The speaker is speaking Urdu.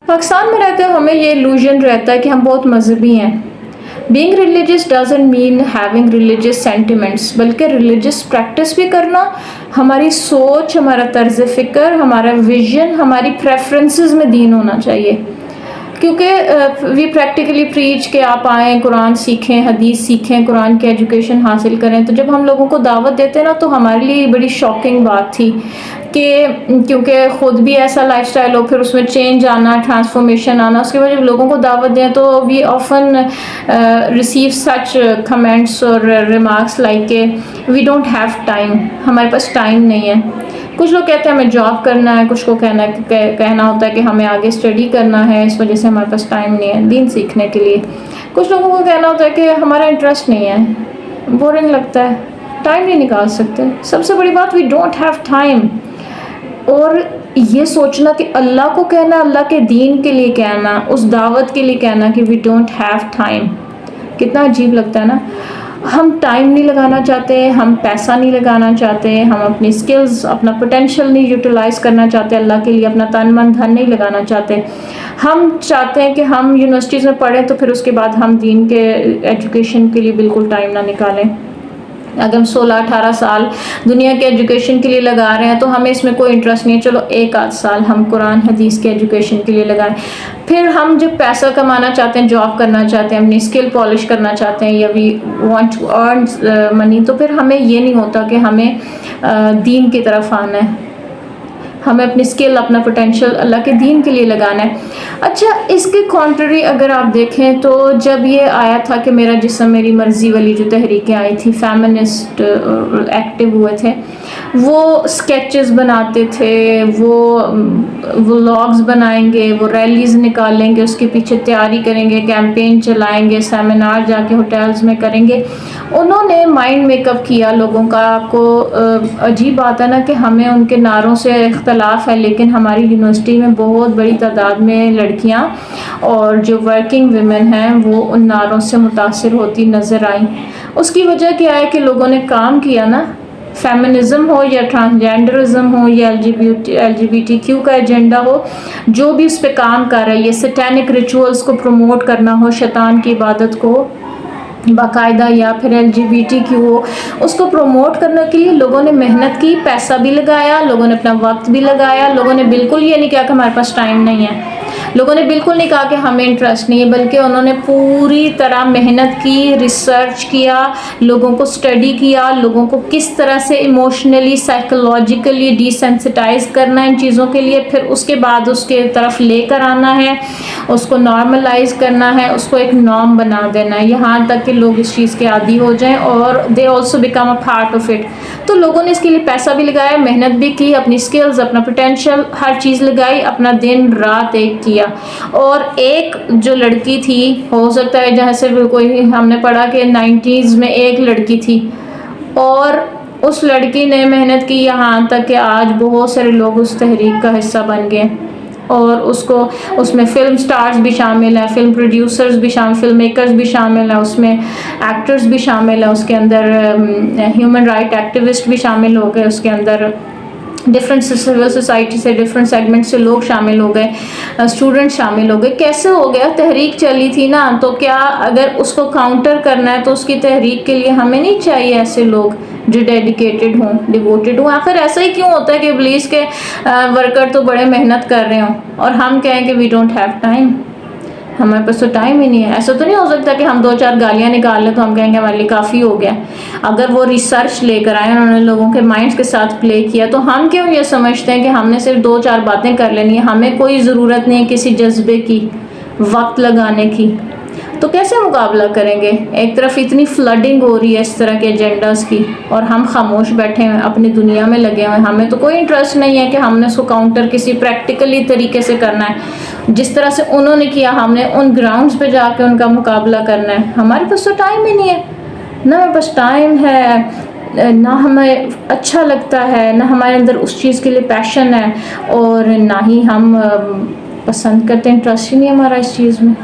پاکستان میں رہتے ہمیں یہ illusion رہتا ہے کہ ہم بہت مذہبی ہیں. Being religious doesn't mean having religious sentiments, بلکہ religious practice بھی کرنا ہماری سوچ، ہمارا طرز فکر، ہمارا vision، ہماری preferences میں دین ہونا چاہیے. کیونکہ وی پریکٹیکلی پریچ کہ آپ آئیں، قرآن سیکھیں، حدیث سیکھیں، قرآن کی ایجوکیشن حاصل کریں. تو جب ہم لوگوں کو دعوت دیتے نا تو ہمارے لیے بڑی شاکنگ بات تھی کہ کیونکہ خود بھی ایسا لائف اسٹائل ہو، پھر اس میں چینج آنا، ٹرانسفارمیشن آنا، اس کے بعد جب لوگوں کو دعوت دیں تو we often receive such comments اور ریمارکس لائک کہ وی ڈونٹ ہیو ٹائم، ہمارے پاس ٹائم نہیں ہے. کچھ لوگ کہتے ہیں ہمیں جاب کرنا ہے، کچھ کو کہنا ہوتا ہے کہ ہمیں آگے اسٹڈی کرنا ہے، اس وجہ سے ہمارے پاس ٹائم نہیں ہے دین سیکھنے کے لیے. کچھ لوگوں کو کہنا ہوتا ہے کہ ہمارا انٹرسٹ نہیں ہے، بورنگ لگتا ہے، ٹائم نہیں نکال سکتے. سب سے بڑی بات وی ڈونٹ ہیو ٹائم. اور یہ سوچنا کہ اللہ کو کہنا، اللہ کے دین کے لیے کہنا، اس دعوت کے لیے کہنا کہ وی ڈونٹ ہیو ٹائم، کتنا عجیب لگتا ہے نا. ہم ٹائم نہیں لگانا چاہتے، ہم پیسہ نہیں لگانا چاہتے، ہم اپنی سکلز، اپنا پوٹینشیل نہیں یوٹیلائز کرنا چاہتے، اللہ کے لیے اپنا تن من دھن نہیں لگانا چاہتے. ہم چاہتے ہیں کہ ہم یونیورسٹیز میں پڑھیں تو پھر اس کے بعد ہم دین کے ایجوکیشن کے لیے بالکل ٹائم نہ نکالیں. اگر ہم 16-18 سال دنیا کے ایجوکیشن کے لیے لگا رہے ہیں تو ہمیں اس میں کوئی انٹرسٹ نہیں ہے، چلو 1-8 سال ہم قرآن حدیث کے ایجوکیشن کے لیے لگائیں. پھر ہم جب پیسہ کمانا چاہتے ہیں، جاب کرنا چاہتے ہیں، اپنی اسکل پالش کرنا چاہتے ہیں، یا وی وانٹ ٹو ارن منی، تو پھر ہمیں یہ نہیں ہوتا کہ ہمیں دین کی طرف آنا ہے، ہمیں اپنی اسکل، اپنا پوٹینشیل اللہ کے دین کے لیے لگانا ہے. اچھا، اس کے کانٹری اگر آپ دیکھیں تو جب یہ آیا تھا کہ میرا جسم میری مرضی والی جو تحریکیں آئی تھی، فیمنسٹ ایکٹیو ہوئے تھے، وہ اسکیچز بناتے تھے، وہ ولاگز بنائیں گے، وہ ریلیز نکالیں گے، اس کے پیچھے تیاری کریں گے، کیمپین چلائیں گے، سیمینار جا کے ہوٹلز میں کریں گے. انہوں نے مائنڈ میک اپ کیا لوگوں کا. آپ کو عجیب بات ہے نا کہ ہمیں ان کے نعروں سے اختلاف ہے، لیکن ہماری یونیورسٹی میں بہت بڑی تعداد میں لڑکیاں اور جو ورکنگ ویمن ہیں وہ ان نعروں سے متاثر ہوتی نظر آئیں. اس کی وجہ کیا ہے کہ لوگوں نے کام کیا نا، فیمنزم ہو یا ٹرانسجینڈرزم ہو یا LGBTQ کا ایجنڈا ہو، جو بھی اس پہ کام کر رہا ہے، یہ سیٹینک ریچولز کو پروموٹ کرنا ہو، شیطان کی عبادت کو باقاعدہ، یا پھر LGBTQ ہو، اس کو پروموٹ کرنے کے لیے لوگوں نے محنت کی، پیسہ بھی لگایا، لوگوں نے اپنا وقت بھی لگایا. لوگوں نے بالکل یہ نہیں کہا کہ ہمارے پاس ٹائم نہیں ہے، لوگوں نے بالکل نہیں کہا کہ ہمیں انٹرسٹ نہیں ہے، بلکہ انہوں نے پوری طرح محنت کی، ریسرچ کیا، لوگوں کو اسٹڈی کیا، لوگوں کو کس طرح سے ایموشنلی، سائیکولوجیکلی ڈی سینسٹائز کرنا ہے ان چیزوں کے لیے، پھر اس کے بعد اس کے طرف لے کر آنا ہے، اس کو نارملائز کرنا ہے، اس کو ایک نارم بنا دینا ہے، یہاں تک کہ لوگ اس چیز کے عادی ہو جائیں اور they also become a part of it. تو لوگوں نے اس کے لیے پیسہ بھی لگایا، محنت بھی کی، اپنی اسکلز، اپنا پوٹینشیل، ہر چیز لگائی، اپنا دن رات ایک کیا. اور ایک جو لڑکی تھی، ہو سکتا ہے جہاں سے کوئی ہم نے پڑھا کہ 90s میں ایک لڑکی تھی، اور اس لڑکی نے محنت کی یہاں تک کہ آج بہت سارے لوگ اس تحریک کا حصہ بن گئے. اور اس میں فلم سٹارز بھی شامل ہیں، فلم پروڈیوسرز بھی شامل، فلم میکرز بھی شامل ہیں، اس میں ایکٹرز بھی شامل ہیں، اس کے اندر ہیومن رائٹ ایکٹیوسٹ بھی شامل ہو گئے، اس کے اندر ڈفرینٹ سول سوسائٹی سے، ڈفرینٹ سیگمنٹ سے لوگ شامل ہو گئے، اسٹوڈنٹ شامل ہو گئے. کیسے ہو گیا؟ تحریک چلی تھی نا. تو کیا اگر اس کو کاؤنٹر کرنا ہے تو اس کی تحریک کے لیے ہمیں نہیں چاہیے ایسے لوگ جو ڈیڈیکیٹڈ ہوں، ڈیووٹڈ ہوں؟ آخر ایسا ہی کیوں ہوتا ہے کہ ابلیس کے ورکر تو بڑے محنت کر رہے ہوں اور ہم کہیں کہ وی ڈونٹ ہیو ٹائم، ہمارے پاس تو ٹائم ہی نہیں ہے؟ ایسا تو نہیں ہو سکتا کہ ہم 2-4 گالیاں نکال لیں تو ہم کہیں گے ہمارے لیے کافی ہو گیا. اگر وہ ریسرچ لے کر آئے، انہوں نے لوگوں کے مائنڈز کے ساتھ پلے کیا، تو ہم کیوں یہ سمجھتے ہیں کہ ہم نے صرف 2-4 باتیں کر لینی ہے، ہمیں کوئی ضرورت نہیں ہے کسی جذبے کی، وقت لگانے کی؟ تو کیسے مقابلہ کریں گے؟ ایک طرف اتنی فلڈنگ ہو رہی ہے اس طرح کے ایجنڈاز کی، اور ہم خاموش بیٹھے ہیں، اپنی دنیا میں لگے ہوئے ہیں. ہمیں تو کوئی انٹرسٹ نہیں ہے کہ ہم نے اس کو کاؤنٹر کسی پریکٹیکلی طریقے سے کرنا ہے، جس طرح سے انہوں نے کیا ہم نے ان گراؤنڈز پہ جا کے ان کا مقابلہ کرنا ہے. ہمارے پاس تو ٹائم ہی نہیں ہے، نہ ہمارے پاس ٹائم ہے، نہ ہمیں اچھا لگتا ہے، نہ ہمارے اندر اس چیز کے لیے پیشن ہے، اور نہ ہی ہم پسند کرتے ہیں، انٹرسٹ ہی نہیں ہمارا اس چیز میں.